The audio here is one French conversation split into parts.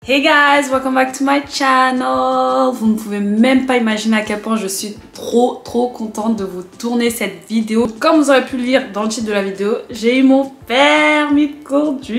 Hey guys, welcome back to my channel. Vous ne pouvez même pas imaginer à quel point je suis trop contente de vous tourner cette vidéo. Comme vous aurez pu le lire dans le titre de la vidéo, j'ai eu mon permis de conduire.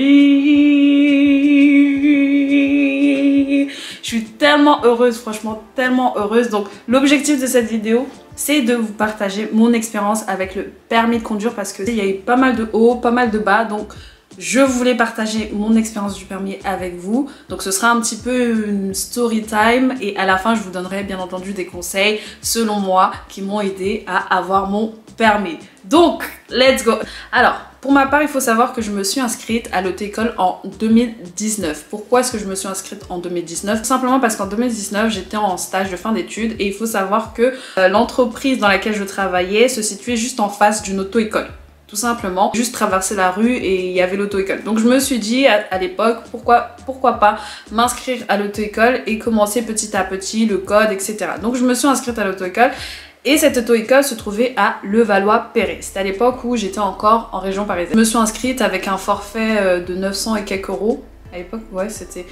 Je suis tellement heureuse, franchement tellement heureuse. Donc l'objectif de cette vidéo, c'est de vous partager mon expérience avec le permis de conduire parce que il y a eu pas mal de hauts, pas mal de bas. Donc je voulais partager mon expérience du permis avec vous. Donc ce sera un petit peu une story time et à la fin je vous donnerai bien entendu des conseils selon moi qui m'ont aidé à avoir mon permis. Donc let's go. Alors pour ma part il faut savoir que je me suis inscrite à l'auto-école en 2019. Pourquoi est-ce que je me suis inscrite en 2019? Tout simplement parce qu'en 2019 j'étais en stage de fin d'études et il faut savoir que l'entreprise dans laquelle je travaillais se situait juste en face d'une auto-école. Tout simplement, juste traverser la rue et il y avait l'auto-école. Donc je me suis dit à l'époque, pourquoi pas m'inscrire à l'auto-école et commencer petit à petit le code, etc. Donc je me suis inscrite à l'auto-école et cette auto-école se trouvait à Levallois-Perret. C'était à l'époque où j'étais encore en région parisienne. Je me suis inscrite avec un forfait de 900 et quelques euros. À l'époque, ouais, c'était...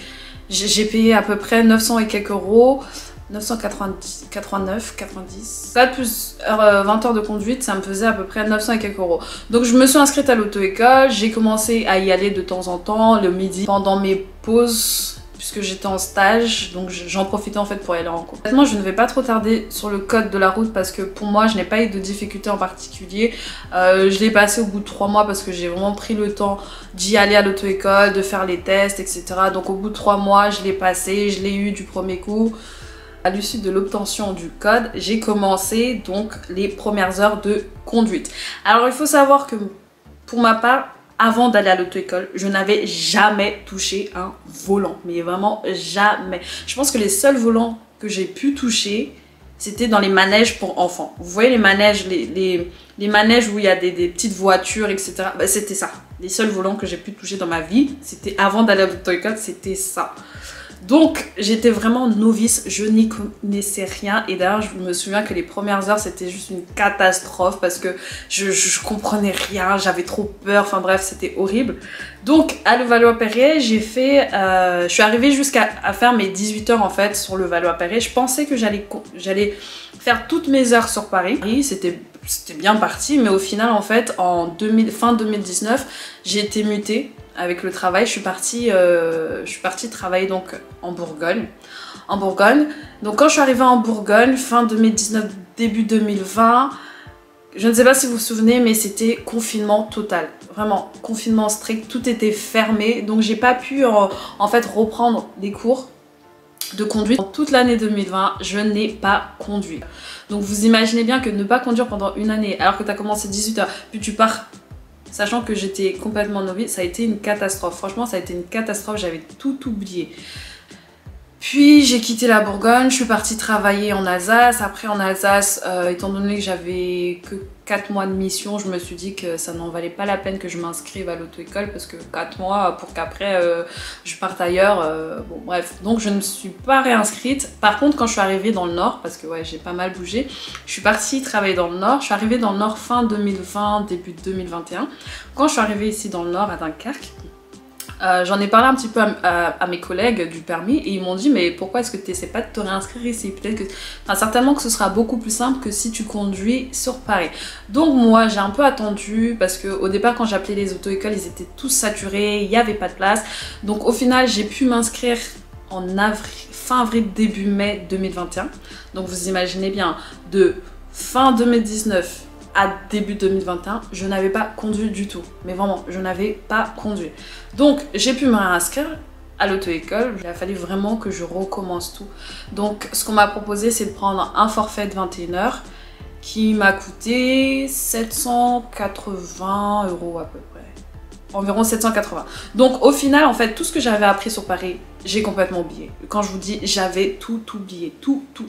J'ai payé à peu près 900 et quelques euros. 990, 90. 4 plus 20 heures de conduite, ça me faisait à peu près 900 et quelques euros. Donc je me suis inscrite à l'auto-école, j'ai commencé à y aller de temps en temps, le midi, pendant mes pauses, puisque j'étais en stage, donc j'en profitais en fait pour y aller en cours. Honnêtement, je ne vais pas trop tarder sur le code de la route parce que pour moi, je n'ai pas eu de difficulté en particulier. Je l'ai passé au bout de 3 mois parce que j'ai vraiment pris le temps d'y aller à l'auto-école, de faire les tests, etc. Donc au bout de 3 mois, je l'ai passé, je l'ai eu du premier coup. À l'issue de l'obtention du code, j'ai commencé donc les premières heures de conduite. Alors il faut savoir que pour ma part, avant d'aller à l'auto-école, je n'avais jamais touché un volant. Mais vraiment jamais. Je pense que les seuls volants que j'ai pu toucher, c'était dans les manèges pour enfants. Vous voyez les manèges, les manèges où il y a des petites voitures, etc. Bah, c'était ça. Les seuls volants que j'ai pu toucher dans ma vie, c'était avant d'aller à l'auto-école, c'était ça. Donc j'étais vraiment novice, je n'y connaissais rien et d'ailleurs je me souviens que les premières heures c'était juste une catastrophe parce que je comprenais rien, j'avais trop peur, enfin bref c'était horrible. Donc à Levallois-Perret j'ai fait, je suis arrivée jusqu'à faire mes 18 heures en fait sur Levallois-Perret. Je pensais que j'allais faire toutes mes heures sur Paris, c'était bien parti mais au final en fait fin 2019 j'ai été mutée. Avec le travail, je suis partie travailler donc en Bourgogne. Donc quand je suis arrivée en Bourgogne, fin 2019, début 2020, je ne sais pas si vous vous souvenez, mais c'était confinement total. Vraiment, confinement strict, tout était fermé. Donc j'ai pas pu en fait reprendre des cours de conduite. Toute l'année 2020, je n'ai pas conduit. Donc vous imaginez bien que ne pas conduire pendant une année, alors que tu as commencé 18 heures, puis tu pars... Sachant que j'étais complètement novice, ça a été une catastrophe. Franchement, ça a été une catastrophe, j'avais tout oublié. Puis j'ai quitté la Bourgogne, je suis partie travailler en Alsace. Après en Alsace, étant donné que j'avais que 4 mois de mission, je me suis dit que ça n'en valait pas la peine que je m'inscrive à l'auto-école parce que 4 mois pour qu'après je parte ailleurs. Bon bref, donc je ne me suis pas réinscrite. Par contre quand je suis arrivée dans le Nord, parce que ouais j'ai pas mal bougé, je suis partie travailler dans le Nord. Je suis arrivée dans le Nord fin 2020, début 2021. Quand je suis arrivée ici dans le Nord à Dunkerque, j'en ai parlé un petit peu à mes collègues du permis et ils m'ont dit mais pourquoi est-ce que tu n'essaies pas de te réinscrire ici? Peut-être que, enfin, certainement que ce sera beaucoup plus simple que si tu conduis sur Paris. Donc moi j'ai un peu attendu parce qu'au départ quand j'appelais les auto-écoles ils étaient tous saturés, il n'y avait pas de place. Donc au final j'ai pu m'inscrire en avril, fin avril, début mai 2021. Donc vous imaginez bien, de fin 2019 à début 2021, je n'avais pas conduit du tout. Mais vraiment, je n'avais pas conduit. Donc, j'ai pu me réinscrire à l'auto-école. Il a fallu vraiment que je recommence tout. Donc, ce qu'on m'a proposé, c'est de prendre un forfait de 21 heures qui m'a coûté 780 euros à peu près. Environ 780. Donc, au final, en fait, tout ce que j'avais appris sur Paris, j'ai complètement oublié. Quand je vous dis, j'avais tout oublié.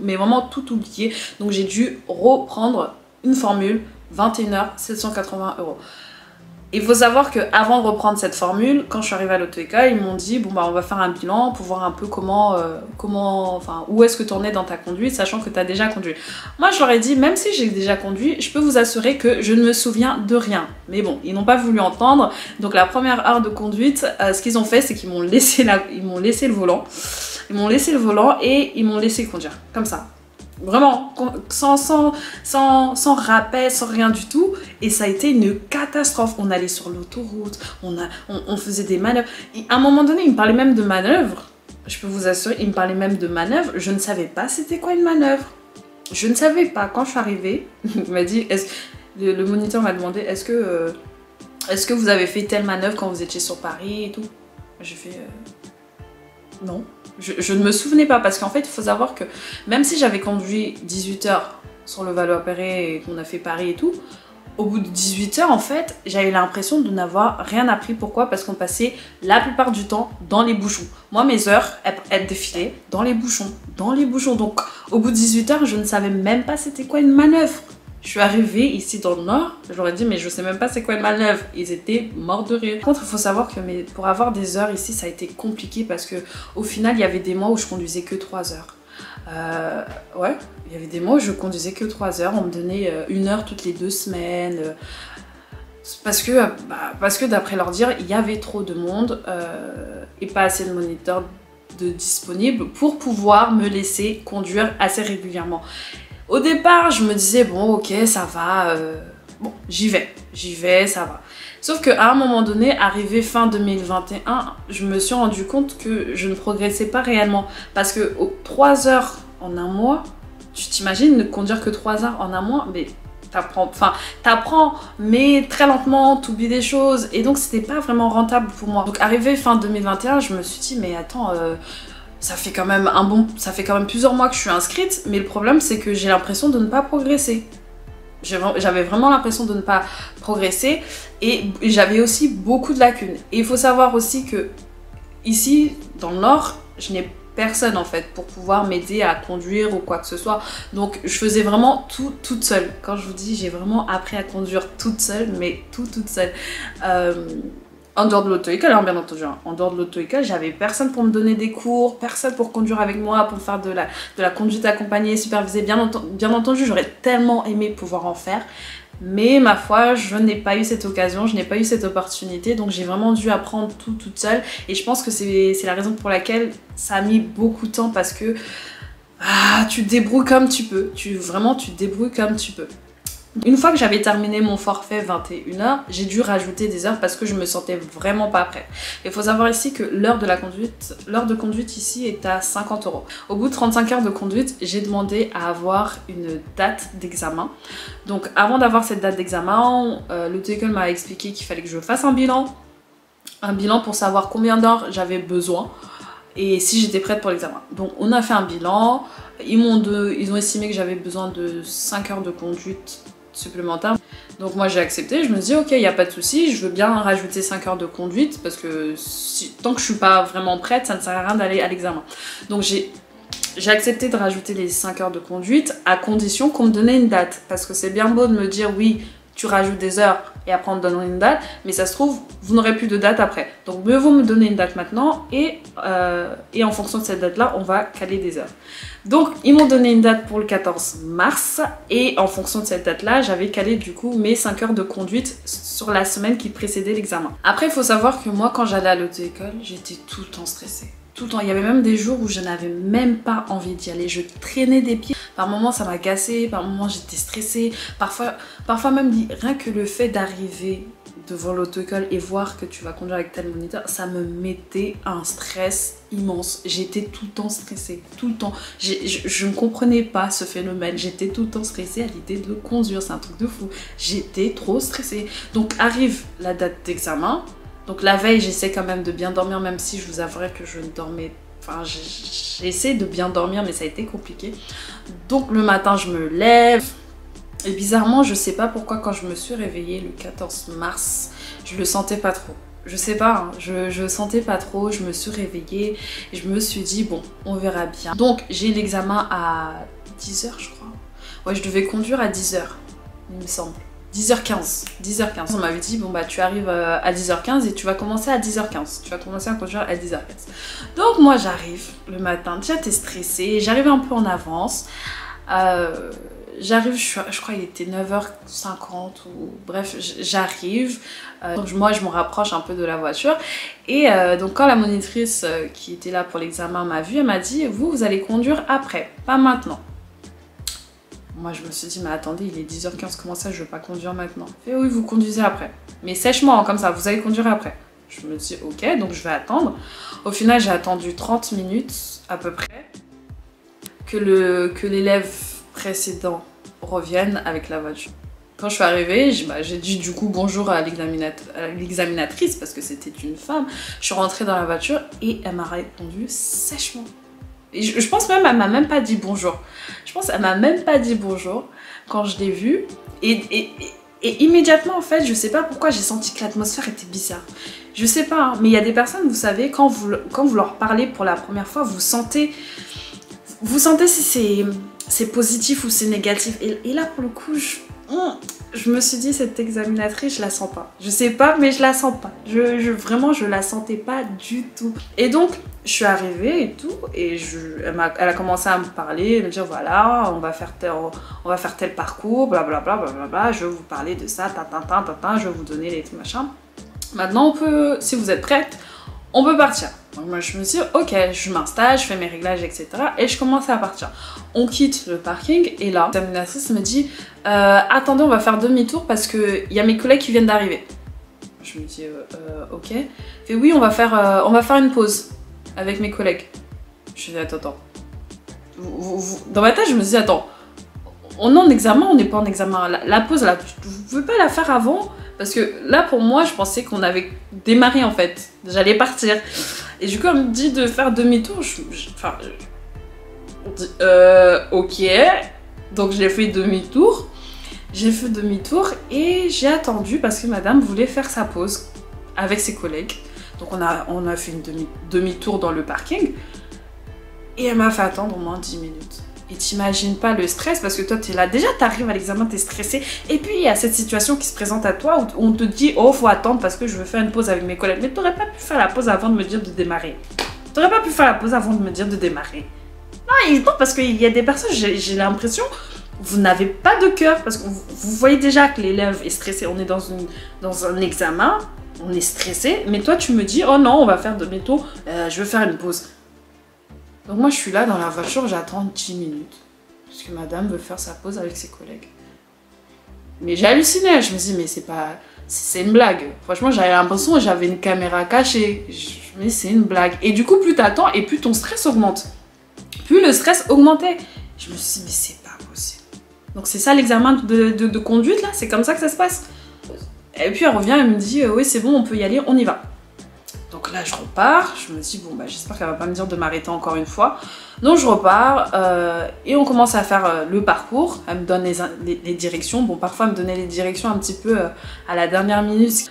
Mais vraiment tout oublié. Donc, j'ai dû reprendre une formule 21 heures, 780 euros. Il faut savoir qu'avant de reprendre cette formule, quand je suis arrivée à l'auto-école, ils m'ont dit bon bah on va faire un bilan pour voir un peu enfin où est-ce que tu en es dans ta conduite, sachant que tu as déjà conduit. Moi je leur ai dit même si j'ai déjà conduit, je peux vous assurer que je ne me souviens de rien. Mais bon, ils n'ont pas voulu entendre. Donc la première heure de conduite, ce qu'ils ont fait, c'est qu'ils m'ont laissé le volant. Ils m'ont laissé le volant et ils m'ont laissé conduire, comme ça. Vraiment, sans rappel, sans rien du tout. Et ça a été une catastrophe. On allait sur l'autoroute, on faisait des manœuvres. Et à un moment donné, il me parlait même de manœuvres. Je peux vous assurer, il me parlait même de manœuvres. Je ne savais pas c'était quoi une manœuvre. Je ne savais pas. Quand je suis arrivée, il m'a dit, le moniteur m'a demandé, est-ce que vous avez fait telle manœuvre quand vous étiez sur Paris et tout? J'ai fait, non. Je ne me souvenais pas parce qu'en fait il faut savoir que même si j'avais conduit 18 heures sur le Valois-Perret et qu'on a fait Paris et tout, au bout de 18 heures en fait j'avais l'impression de n'avoir rien appris. Pourquoi? Parce qu'on passait la plupart du temps dans les bouchons. Moi mes heures elles défilaient dans les bouchons. Donc au bout de 18 heures je ne savais même pas c'était quoi une manœuvre. Je suis arrivée ici dans le Nord, j'aurais dit mais je sais même pas c'est quoi une manœuvre. Ils étaient morts de rire. Par contre, il faut savoir que pour avoir des heures ici, ça a été compliqué parce que au final, il y avait des mois où je conduisais que 3 heures. Ouais, il y avait des mois où je conduisais que 3 heures. On me donnait 1 heure toutes les 2 semaines. Parce que d'après leur dire, il y avait trop de monde et pas assez de moniteurs disponibles pour pouvoir me laisser conduire assez régulièrement. Au départ, je me disais, bon, ok, ça va, bon, j'y vais, ça va. Sauf qu'à un moment donné, arrivé fin 2021, je me suis rendu compte que je ne progressais pas réellement. Parce que 3 heures en un mois, tu t'imagines ne conduire que 3 heures en un mois, mais t'apprends, mais très lentement, t'oublies des choses. Et donc, c'était pas vraiment rentable pour moi. Donc, arrivé fin 2021, je me suis dit, mais attends... ça fait quand même plusieurs mois que je suis inscrite, mais le problème c'est que j'ai l'impression de ne pas progresser. J'avais vraiment l'impression de ne pas progresser et j'avais aussi beaucoup de lacunes. Et il faut savoir aussi que ici, dans le Nord, je n'ai personne en fait pour pouvoir m'aider à conduire ou quoi que ce soit. Donc je faisais vraiment tout toute seule. Quand je vous dis j'ai vraiment appris à conduire toute seule, mais toute seule. En dehors de l'auto-école, hein, bien entendu. Hein. En dehors de l'auto-école, j'avais personne pour me donner des cours, personne pour conduire avec moi, pour faire de la conduite accompagnée, supervisée. Bien entendu, j'aurais tellement aimé pouvoir en faire. Mais ma foi, je n'ai pas eu cette occasion, je n'ai pas eu cette opportunité. Donc j'ai vraiment dû apprendre tout toute seule. Et je pense que c'est la raison pour laquelle ça a mis beaucoup de temps parce que tu te débrouilles comme tu peux. Vraiment, tu te débrouilles comme tu peux. Une fois que j'avais terminé mon forfait 21 heures, j'ai dû rajouter des heures parce que je me sentais vraiment pas prête. Il faut savoir ici que l'heure de conduite ici est à 50 €. Au bout de 35 heures de conduite, j'ai demandé à avoir une date d'examen. Donc avant d'avoir cette date d'examen, l'auto-école m'a expliqué qu'il fallait que je fasse un bilan pour savoir combien d'heures j'avais besoin et si j'étais prête pour l'examen. Donc on a fait un bilan, ils ont estimé que j'avais besoin de 5 heures de conduite supplémentaire. Donc moi j'ai accepté, je me dis ok, il n'y a pas de souci, je veux bien rajouter 5 heures de conduite parce que tant que je suis pas vraiment prête, ça ne sert à rien d'aller à l'examen. Donc j'ai accepté de rajouter les 5 heures de conduite à condition qu'on me donnait une date. Parce que c'est bien beau de me dire oui, tu rajoutes des heures et après on te donne une date, mais ça se trouve, vous n'aurez plus de date après. Donc mieux vaut me donner une date maintenant et en fonction de cette date-là, on va caler des heures. Donc ils m'ont donné une date pour le 14 mars et en fonction de cette date-là, j'avais calé du coup mes 5 heures de conduite sur la semaine qui précédait l'examen. Après, il faut savoir que moi, quand j'allais à l'auto-école, j'étais tout le temps stressée. Tout le temps. Il y avait même des jours où je n'avais même pas envie d'y aller. Je traînais des pieds. Par moments, ça m'agaçait. Par moments, j'étais stressée. Parfois même, rien que le fait d'arriver devant l'auto-école et voir que tu vas conduire avec tel moniteur, ça me mettait un stress immense. J'étais tout le temps stressée. Tout le temps. Je ne comprenais pas ce phénomène. J'étais tout le temps stressée à l'idée de conduire. C'est un truc de fou. J'étais trop stressée. Donc, arrive la date d'examen. Donc la veille, j'essaie quand même de bien dormir, même si je vous avouerai que je ne dormais... Enfin, j'essaie de bien dormir, mais ça a été compliqué. Donc le matin, je me lève. Et bizarrement, je sais pas pourquoi, quand je me suis réveillée le 14 mars, je le sentais pas trop. Je sais pas, hein, je sentais pas trop, je me suis réveillée et je me suis dit, bon, on verra bien. Donc j'ai l'examen à 10 h, je crois. Ouais, je devais conduire à 10 h, il me semble. 10h15. 10h15. On m'avait dit, bon bah tu arrives à 10h15 et tu vas commencer à 10h15. Tu vas commencer à conduire à 10h15. Donc moi j'arrive le matin, déjà t'es stressée, j'arrive un peu en avance. J'arrive, je crois qu'il était 9h50 ou bref, j'arrive. Donc moi je me rapproche un peu de la voiture. Et donc quand la monitrice qui était là pour l'examen m'a vue, elle m'a dit, vous allez conduire après, pas maintenant. Moi je me suis dit, mais attendez, il est 10h15, comment ça je veux pas conduire maintenant? Elle fait, oui, vous conduisez après. Mais sèchement, hein, comme ça, vous allez conduire après. Je me dis, ok, donc je vais attendre. Au final, j'ai attendu 30 minutes à peu près que l'élève précédent revienne avec la voiture. Quand je suis arrivée, j'ai dit du coup bonjour à l'examinatrice parce que c'était une femme. Je suis rentrée dans la voiture et elle m'a répondu sèchement. Et je pense même, elle m'a même pas dit bonjour. Je pense qu'elle m'a même pas dit bonjour quand je l'ai vue. Et immédiatement, en fait, je sais pas pourquoi, j'ai senti que l'atmosphère était bizarre. Je sais pas, hein, mais il y a des personnes, vous savez, quand vous leur parlez pour la première fois, vous sentez si c'est positif ou c'est négatif. Et là, pour le coup, je me suis dit, cette examinatrice, je la sens pas. Je sais pas, mais je la sens pas. Vraiment, je la sentais pas du tout. Et donc, je suis arrivée et tout, et elle a commencé à me parler, me dire, voilà, on va faire tel parcours, blablabla, blablabla, je vais vous parler de ça, je vais vous donner les machins. Maintenant, si vous êtes prête, on peut partir. Donc moi je me suis dit, ok, je m'installe, je fais mes réglages, etc. Et je commence à partir. On quitte le parking et là, l'examinatrice me dit, attendez, on va faire demi-tour parce qu'il y a mes collègues qui viennent d'arriver. Je me dis, ok. Elle fait, oui, on va faire une pause avec mes collègues. Je dis, attends. Dans ma tête, je me dis, attends, on est en examen, on n'est pas en examen. La pause, là, vous pouvez pas la faire avant? Parce que là, pour moi, je pensais qu'on avait démarré en fait. J'allais partir. Et du coup, elle me dit de faire demi-tour. Ok. Donc, j'ai fait demi-tour. J'ai fait demi-tour et j'ai attendu parce que madame voulait faire sa pause avec ses collègues. Donc, on a fait une demi-tour dans le parking. Et elle m'a fait attendre au moins 10 minutes. Et t'imagines pas le stress parce que toi t'es là, déjà t'arrives à l'examen, t'es stressé et puis il y a cette situation qui se présente à toi où on te dit oh faut attendre parce que je veux faire une pause avec mes collègues. Mais t'aurais pas pu faire la pause avant de me dire de démarrer. T'aurais pas pu faire la pause avant de me dire de démarrer. Non, parce qu'il y a des personnes, j'ai l'impression, vous n'avez pas de cœur parce que vous voyez déjà que l'élève est stressé, on est dans un examen, on est stressé, mais toi tu me dis oh non on va faire demi-tour, je veux faire une pause. Donc moi je suis là dans la voiture, j'attends 10 minutes. Parce que madame veut faire sa pause avec ses collègues. Mais j'ai halluciné, je me dis mais c'est une blague. Franchement j'avais l'impression que j'avais une caméra cachée. Je me dis c'est une blague. Et du coup plus t'attends et plus ton stress augmente. Plus le stress augmentait. Je me suis dit mais c'est pas possible. Donc c'est ça l'examen de conduite là, c'est comme ça que ça se passe. Et puis elle revient, elle me dit oui c'est bon on peut y aller, on y va. Donc là je repars, je me dis bon bah j'espère qu'elle va pas me dire de m'arrêter encore une fois. Donc je repars et on commence à faire le parcours. Elle me donne les directions. Bon parfois elle me donnait les directions un petit peu à la dernière minute.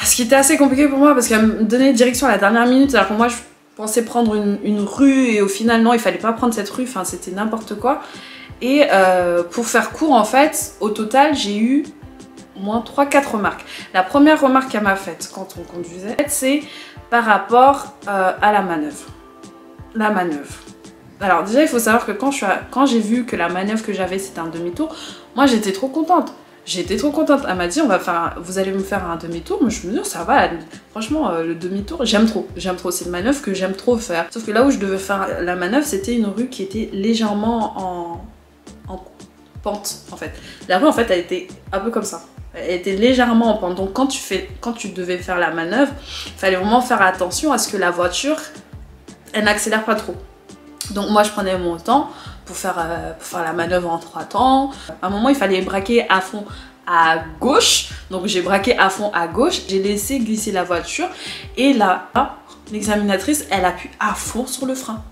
Ce qui était assez compliqué pour moi parce qu'elle me donnait les directions à la dernière minute alors que moi je pensais prendre une rue et au final non il fallait pas prendre cette rue, enfin c'était n'importe quoi. Et pour faire court en fait, au total j'ai eu au moins 3-4 remarques. La première remarque qu'elle m'a faite quand on conduisait, c'est par rapport à la manœuvre. La manœuvre. Alors déjà, il faut savoir que quand j'ai vu que la manœuvre que j'avais, c'était un demi-tour, moi j'étais trop contente. J'étais trop contente. Elle m'a dit, vous allez me faire un demi-tour. Mais je me dis, ça va, franchement, le demi-tour, j'aime trop. J'aime trop, c'est une manœuvre que j'aime trop faire. Sauf que là où je devais faire la manœuvre, c'était une rue qui était légèrement en pente, en fait. La rue, en fait, elle était un peu comme ça. Elle était légèrement en pente. Donc quand tu devais faire la manœuvre, il fallait vraiment faire attention à ce que la voiture, elle n'accélère pas trop. Donc moi je prenais mon temps pour faire la manœuvre en 3 temps. À un moment il fallait braquer à fond à gauche. Donc j'ai braqué à fond à gauche. J'ai laissé glisser la voiture. Et là, l'examinatrice, elle appuie à fond sur le frein.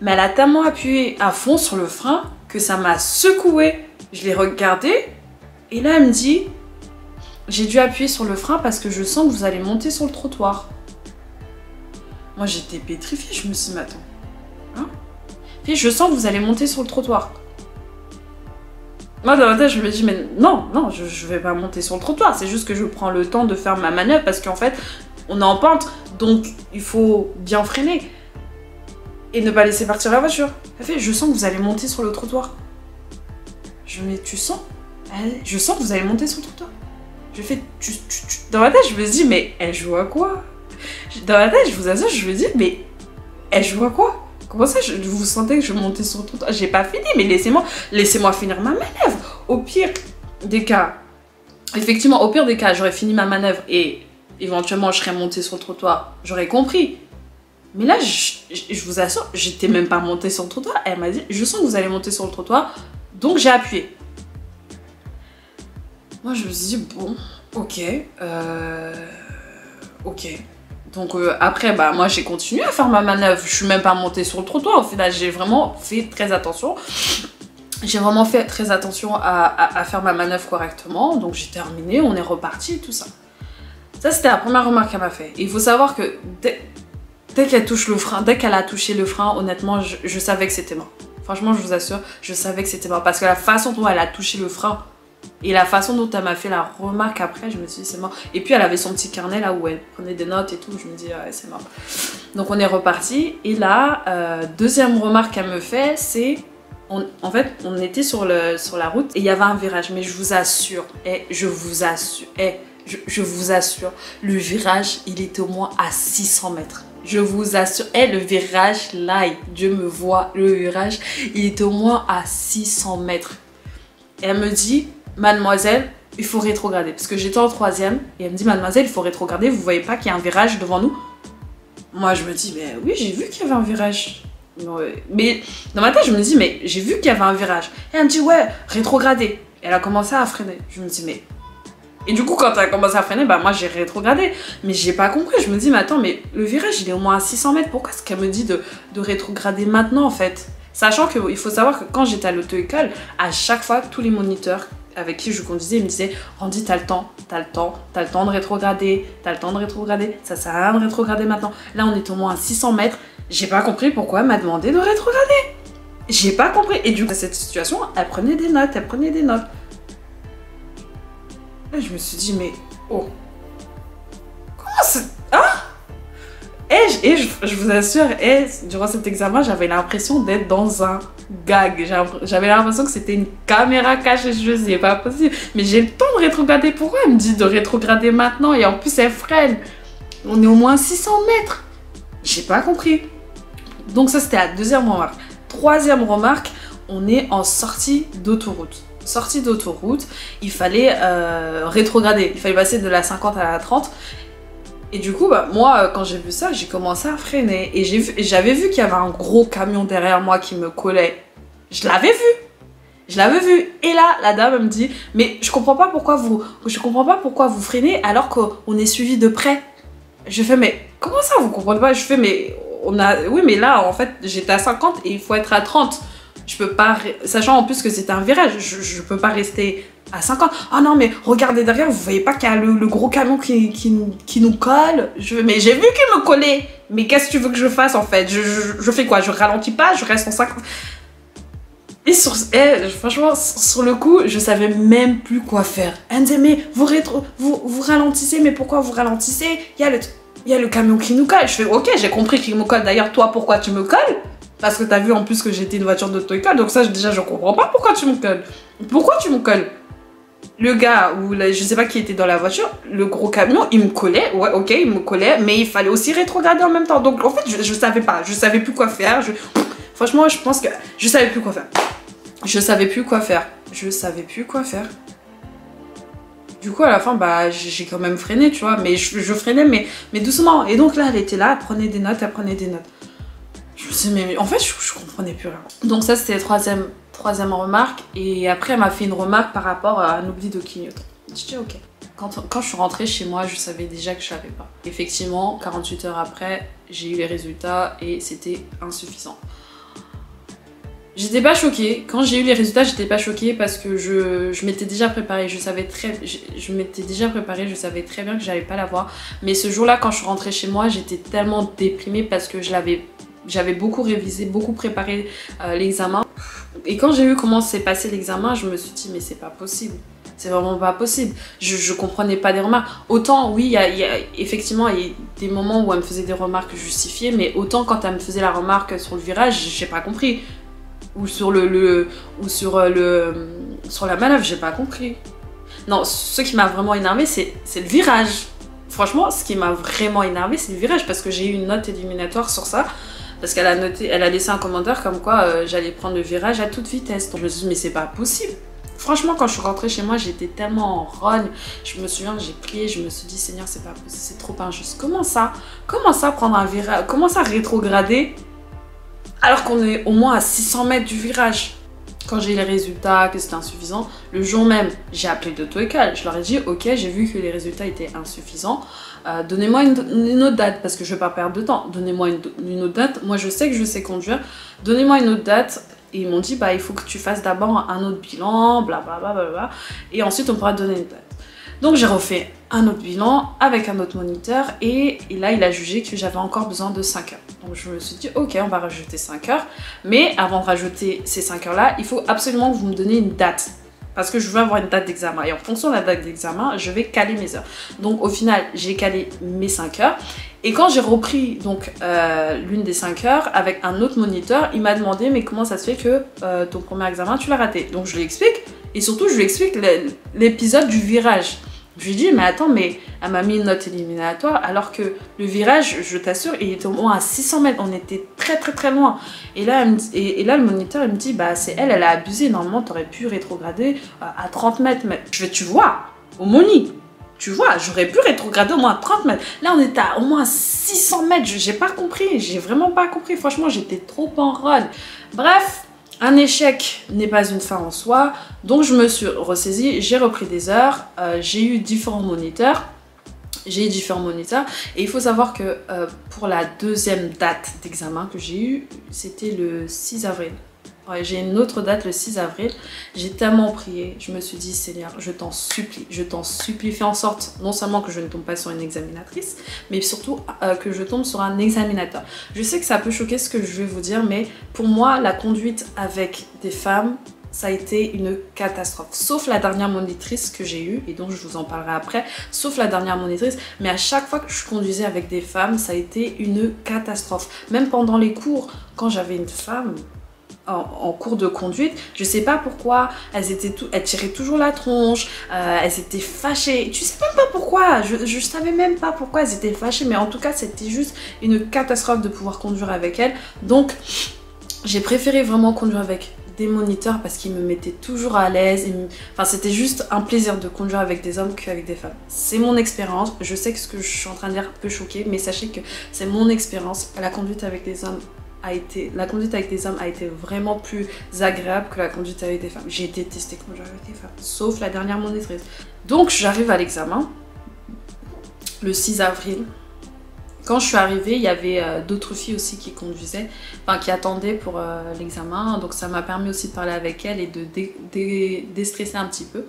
Mais elle a tellement appuyé à fond sur le frein que ça m'a secoué. Je l'ai regardé. Et là, elle me dit, j'ai dû appuyer sur le frein parce que je sens que vous allez monter sur le trottoir. Moi, j'étais pétrifiée. Je me suis dit, mais attends. Hein? Puis, je sens que vous allez monter sur le trottoir. Moi, dans ma tête, je me dis, mais non, non, je vais pas monter sur le trottoir. C'est juste que je prends le temps de faire ma manœuvre parce qu'en fait, on est en pente. Donc, il faut bien freiner et ne pas laisser partir la voiture. Elle fait, je sens que vous allez monter sur le trottoir. Je me dis, tu sens? Je sens que vous allez monter sur le trottoir. Je fais, dans ma tête, je me dis, mais elle joue à quoi? Dans ma tête, je vous assure, je me dis, mais elle joue à quoi? Comment ça, vous sentez que je montais sur le trottoir? J'ai pas fini, mais laissez-moi finir ma manœuvre. Au pire des cas, effectivement, au pire des cas, j'aurais fini ma manœuvre et éventuellement je serais montée sur le trottoir. J'aurais compris. Mais là, je vous assure, j'étais même pas montée sur le trottoir. Elle m'a dit, je sens que vous allez monter sur le trottoir, donc j'ai appuyé. Moi, je me suis dit, bon, ok, ok. Donc après, bah, moi j'ai continué à faire ma manœuvre, je suis même pas montée sur le trottoir, au final j'ai vraiment fait très attention. J'ai vraiment fait très attention à faire ma manœuvre correctement, donc j'ai terminé, on est reparti et tout ça. Ça c'était la première remarque qu'elle m'a fait. Il faut savoir que dès qu'elle touche le frein, dès qu'elle a touché le frein, honnêtement je savais que c'était mort. Franchement je vous assure, je savais que c'était mort parce que la façon dont elle a touché le frein, et la façon dont elle m'a fait la remarque après, je me suis dit c'est mort. Et puis elle avait son petit carnet là où elle prenait des notes et tout, je me dis ouais c'est mort. Donc on est reparti et là, deuxième remarque qu'elle me fait, c'est en fait on était sur la route et il y avait un virage, mais je vous assure, je vous assure, le virage il était au moins à 600 mètres. Je vous assure, le virage là, Dieu me voit, le virage il était au moins à 600 mètres. Et elle me dit, mademoiselle, il faut rétrograder. Parce que j'étais en troisième. Et elle me dit, mademoiselle, il faut rétrograder. Vous voyez pas qu'il y a un virage devant nous? Moi, je me dis, mais oui, j'ai vu qu'il y avait un virage. Mais dans ma tête, je me dis, mais j'ai vu qu'il y avait un virage. Et elle me dit, ouais, rétrograder. Elle a commencé à freiner. Je me dis, mais... Et du coup, quand elle a commencé à freiner, bah moi, j'ai rétrogradé. Mais j'ai pas compris. Je me dis, mais attends, mais le virage, il est au moins à 600 mètres. Pourquoi est-ce qu'elle me dit de rétrograder maintenant, en fait? Sachant qu'il faut savoir que quand j'étais à l'auto-école, à chaque fois, tous les moniteurs avec qui je conduisais, ils me disaient « Randy, t'as le temps de rétrograder, ça sert à rien de rétrograder maintenant. » Là, on est au moins à 600 mètres. J'ai pas compris pourquoi elle m'a demandé de rétrograder. J'ai pas compris. Et du coup, dans cette situation, elle prenait des notes. Là, je me suis dit « Mais, oh, comment c'est... Hein ?» Et je vous assure, durant cet examen, j'avais l'impression d'être dans un gag. J'avais l'impression que c'était une caméra cachée. Je me disais, c'est pas possible. Mais j'ai le temps de rétrograder. Pourquoi elle me dit de rétrograder maintenant? Et en plus, elle freine. On est au moins 600 mètres. J'ai pas compris. Donc ça, c'était la deuxième remarque. Troisième remarque, on est en sortie d'autoroute. Sortie d'autoroute, il fallait rétrograder. Il fallait passer de la 50 à la 30. Et du coup, bah, moi, quand j'ai vu ça, j'ai commencé à freiner. Et j'avais vu qu'il y avait un gros camion derrière moi qui me collait. Je l'avais vu. Et là, la dame me dit, mais je comprends pas pourquoi vous freinez alors qu'on est suivi de près. Je fais, mais comment ça, vous comprenez pas? Je fais, mais oui, mais là, en fait, j'étais à 50 et il faut être à 30. Je peux pas, sachant en plus que c'était un virage, je peux pas rester à 50. Ah non, mais regardez derrière, vous voyez pas qu'il y a le gros camion qui nous colle? Mais j'ai vu qu'il me collait. Mais qu'est-ce que tu veux que je fasse en fait? Je fais quoi? Je ralentis pas, je reste en 50. Et franchement, sur le coup, je savais même plus quoi faire. Elle me disait, mais vous ralentissez, mais pourquoi vous ralentissez? Il y a le camion qui nous colle. Je fais, ok, j'ai compris qu'il me colle. D'ailleurs, toi, pourquoi tu me colles? Parce que t'as vu en plus que j'étais une voiture d'auto-école, donc ça déjà je comprends pas pourquoi tu me colles. Pourquoi tu me colles? Le gars, ou je sais pas qui était dans la voiture, le gros camion, il me collait, ouais ok, il me collait, mais il fallait aussi rétrograder en même temps. Donc en fait, je savais pas, je savais plus quoi faire. Franchement, je pense que je savais plus quoi faire. Je savais plus quoi faire. Du coup, à la fin, bah, j'ai quand même freiné, tu vois, mais je freinais, mais doucement. Et donc là, elle était là, elle prenait des notes. Je me suis dit, mais en fait, je comprenais plus rien. Donc ça, c'était la troisième remarque. Et après, elle m'a fait une remarque par rapport à un oubli de clignotant. Je dis, ok. Quand je suis rentrée chez moi, je savais déjà que je savais pas. Effectivement, 48 heures après, j'ai eu les résultats et c'était insuffisant. J'étais pas choquée. Quand j'ai eu les résultats, j'étais pas choquée parce que je m'étais déjà préparée. Je savais très bien que j'allais pas l'avoir. Mais ce jour-là, quand je suis rentrée chez moi, j'étais tellement déprimée parce que je l'avais j'avais beaucoup révisé, beaucoup préparé l'examen. Et quand j'ai vu comment s'est passé l'examen, je me suis dit mais c'est pas possible. C'est vraiment pas possible. Je comprenais pas des remarques. Autant, oui, effectivement, il y a des moments où elle me faisait des remarques justifiées, mais autant quand elle me faisait la remarque sur le virage, j'ai pas compris. Ou sur sur la manœuvre, j'ai pas compris. Non, ce qui m'a vraiment énervé, c'est le virage. Franchement, ce qui m'a vraiment énervé, c'est le virage, parce que j'ai eu une note éliminatoire sur ça. Parce qu'elle a laissé un commentaire comme quoi j'allais prendre le virage à toute vitesse. Donc je me suis dit, mais c'est pas possible. Franchement, quand je suis rentrée chez moi, j'étais tellement en rogne. Je me souviens que j'ai prié, je me suis dit, Seigneur, c'est pas possible, c'est trop injuste. Comment ça prendre un virage? Comment ça rétrograder alors qu'on est au moins à 600 mètres du virage? Quand j'ai eu les résultats, que c'était insuffisant, le jour même, j'ai appelé l'auto-école. Je leur ai dit, ok, j'ai vu que les résultats étaient insuffisants. Donnez-moi une autre date, parce que je ne vais pas perdre de temps. Donnez-moi une autre date. Moi, je sais que je sais conduire. Donnez-moi une autre date. Et ils m'ont dit, bah, il faut que tu fasses d'abord un autre bilan, blablabla. Et ensuite, on pourra te donner une date. Donc, j'ai refait un autre bilan avec un autre moniteur. Et là, il a jugé que j'avais encore besoin de 5 heures. Donc, je me suis dit, ok, on va rajouter 5 heures. Mais avant de rajouter ces 5 heures-là, il faut absolument que vous me donniez une date. Parce que je veux avoir une date d'examen. Et en fonction de la date d'examen, je vais caler mes heures. Donc au final, j'ai calé mes 5 heures. Et quand j'ai repris donc l'une des 5 heures avec un autre moniteur, il m'a demandé mais comment ça se fait que ton premier examen, tu l'as raté. Donc je lui explique. Et surtout, je lui explique l'épisode du virage. Je lui dis, mais attends, mais elle m'a mis une note éliminatoire alors que le virage, je t'assure, il était au moins à 600 mètres. On était très loin. Et là, le moniteur, il me dit, bah c'est elle a abusé. Normalement, t'aurais pu rétrograder à 30 mètres. Je vais, tu vois, au Moni, tu vois, j'aurais pu rétrograder au moins à 30 mètres. Là, on était à au moins 600 mètres. J'ai pas compris, j'ai vraiment pas compris. Franchement, j'étais trop en rôle. Bref. Un échec n'est pas une fin en soi, donc je me suis ressaisie, j'ai repris des heures, j'ai eu différents moniteurs, et il faut savoir que pour la deuxième date d'examen que j'ai eue, c'était le 6 avril. Ouais, j'ai une autre date le 6 avril, j'ai tellement prié, je me suis dit Seigneur, je t'en supplie, fais en sorte non seulement que je ne tombe pas sur une examinatrice, mais surtout que je tombe sur un examinateur. Je sais que ça peut choquer ce que je vais vous dire, mais pour moi, la conduite avec des femmes, ça a été une catastrophe. Sauf la dernière monitrice que j'ai eue, et donc je vous en parlerai après, sauf la dernière monitrice, mais à chaque fois que je conduisais avec des femmes, ça a été une catastrophe. Même pendant les cours, quand j'avais une femme en cours de conduite, je sais pas pourquoi, elles tiraient toujours la tronche, elles étaient fâchées, tu sais même pas pourquoi, je savais même pas pourquoi elles étaient fâchées, mais en tout cas c'était juste une catastrophe de pouvoir conduire avec elles. Donc j'ai préféré vraiment conduire avec des moniteurs parce qu'ils me mettaient toujours à l'aise. Enfin, c'était juste un plaisir de conduire avec des hommes qu'avec des femmes. C'est mon expérience. Je sais que ce que je suis en train de dire peut choquer, mais sachez que c'est mon expérience. La conduite avec des hommes a été vraiment plus agréable que la conduite avec des femmes. J'ai détesté conduire avec des femmes, sauf la dernière monitrice. Donc j'arrive à l'examen le 6 avril. Quand je suis arrivée, il y avait d'autres filles aussi qui conduisaient, enfin qui attendaient pour l'examen. Donc ça m'a permis aussi de parler avec elles et de déstresser un petit peu.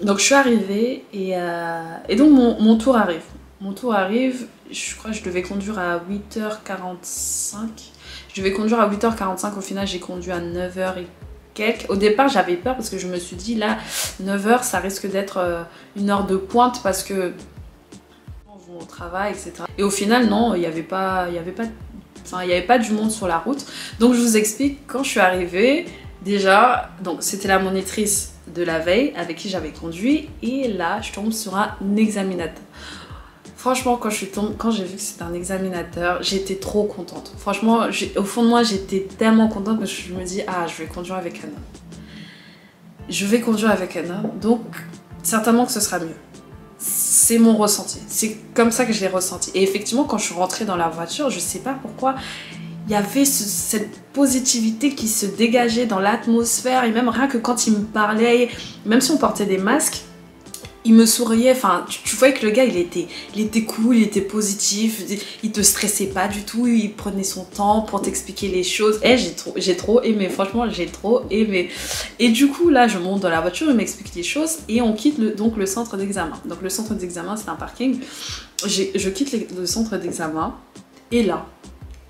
Donc je suis arrivée et donc mon tour arrive. Mon tour arrive, je crois que je devais conduire à 8h45. Je devais conduire à 8h45, au final j'ai conduit à 9h et quelques. Au départ j'avais peur parce que je me suis dit là, 9h ça risque d'être une heure de pointe parce que on va au travail, etc. Et au final non, il n'y avait pas du monde sur la route. Donc je vous explique, quand je suis arrivée, déjà, donc c'était la monitrice de la veille avec qui j'avais conduit et là je tombe sur un examinateur. Franchement, quand j'ai vu que c'était un examinateur, j'étais trop contente. Franchement, au fond de moi, j'étais tellement contente que je me dis, ah, je vais conduire avec un homme. Je vais conduire avec un homme, donc certainement que ce sera mieux. C'est mon ressenti. C'est comme ça que je l'ai ressenti. Et effectivement, quand je suis rentrée dans la voiture, je sais pas pourquoi, il y avait cette positivité qui se dégageait dans l'atmosphère. Et même rien que quand il me parlait, même si on portait des masques, il me souriait, enfin, tu voyais que le gars, il était cool, il était positif, il te stressait pas du tout, il prenait son temps pour t'expliquer les choses. Et j'ai trop aimé, franchement, j'ai trop aimé. Et du coup, là, je monte dans la voiture, il m'explique les choses et on quitte donc le centre d'examen. Donc le centre d'examen, c'est un parking. Je quitte le centre d'examen et là,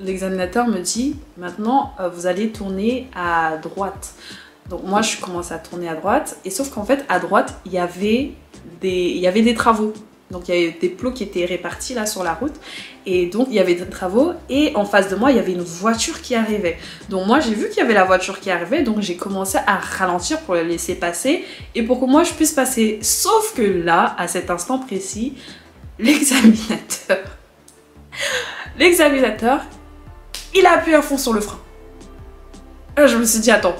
l'examinateur me dit maintenant vous allez tourner à droite. Donc moi je commence à tourner à droite et sauf qu'en fait à droite il y avait des travaux. Donc il y avait des plots qui étaient répartis là sur la route et donc il y avait des travaux et en face de moi il y avait une voiture qui arrivait. Donc moi j'ai vu qu'il y avait la voiture qui arrivait donc j'ai commencé à ralentir pour la laisser passer et pour que moi je puisse passer. Sauf que là, à cet instant précis, l'examinateur, il a appuyé à fond sur le frein. Et je me suis dit attends,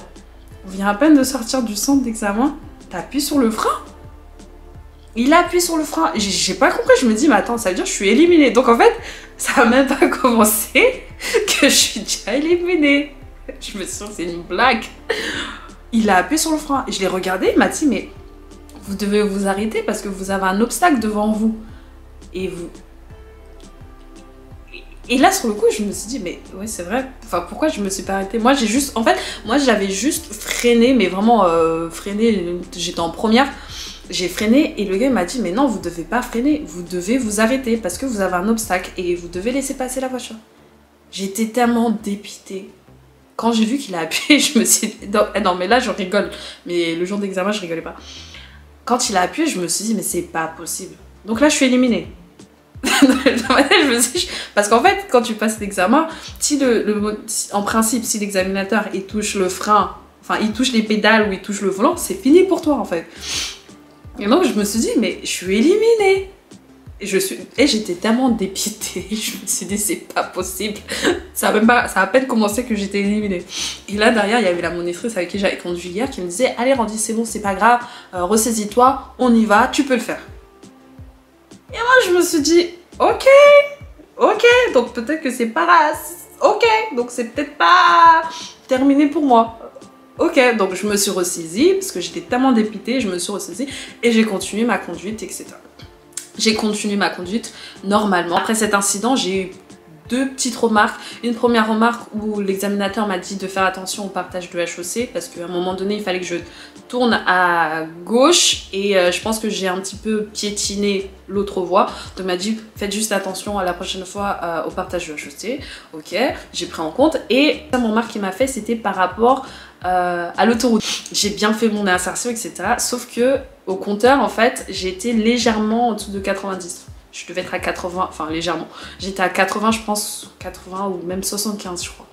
on vient à peine de sortir du centre d'examen, t'appuies sur le frein? Il appuie sur le frein. J'ai pas compris. Je me dis, mais attends, ça veut dire que je suis éliminée. Donc en fait, ça a même pas commencé que je suis déjà éliminée. Je me suis dit, c'est une blague. Il a appuyé sur le frein. Et je l'ai regardé. Il m'a dit, mais vous devez vous arrêter parce que vous avez un obstacle devant vous. Et vous. Et là, sur le coup, je me suis dit, mais ouais, c'est vrai. Enfin, pourquoi je me suis pas arrêtée? Moi, j'ai juste. En fait, moi, j'avais juste freiné, mais vraiment freiné. J'étais en première. J'ai freiné et le gars m'a dit mais non vous devez pas freiner, vous devez vous arrêter parce que vous avez un obstacle et vous devez laisser passer la voiture. J'étais tellement dépitée. Quand j'ai vu qu'il a appuyé, je me suis dit non mais là je rigole, mais le jour d'examen je rigolais pas. Quand il a appuyé je me suis dit mais c'est pas possible. Donc là je suis éliminée. Je me suis... Parce qu'en fait quand tu passes l'examen, si en principe si l'examinateur il touche le frein, enfin il touche les pédales ou il touche le volant, c'est fini pour toi en fait. Et donc je me suis dit mais je suis éliminée. Et j'étais tellement dépitée, je me suis dit c'est pas possible. Ça a à peine commencé que j'étais éliminée. Et là derrière il y avait la monitrice avec qui j'avais conduit hier qui me disait allez Randy c'est bon c'est pas grave, ressaisis-toi, on y va, tu peux le faire. Et moi je me suis dit ok, donc peut-être que c'est pas... Ok, donc c'est peut-être pas terminé pour moi. Ok, donc je me suis ressaisie, parce que j'étais tellement dépitée, je me suis ressaisie et j'ai continué ma conduite, etc. J'ai continué ma conduite normalement. Après cet incident, j'ai eu deux petites remarques. Une première remarque où l'examinateur m'a dit de faire attention au partage de HEC parce qu'à un moment donné, il fallait que je tourne à gauche et je pense que j'ai un petit peu piétiné l'autre voie. Donc il m'a dit faites juste attention à la prochaine fois au partage de HEC. Ok, j'ai pris en compte et la remarque qu'il m'a fait c'était par rapport à l'autoroute. J'ai bien fait mon insertion, etc. Sauf que au compteur, en fait, j'ai été légèrement en dessous de 90. Je devais être à 80, enfin légèrement. J'étais à 80, je pense, 80 ou même 75, je crois.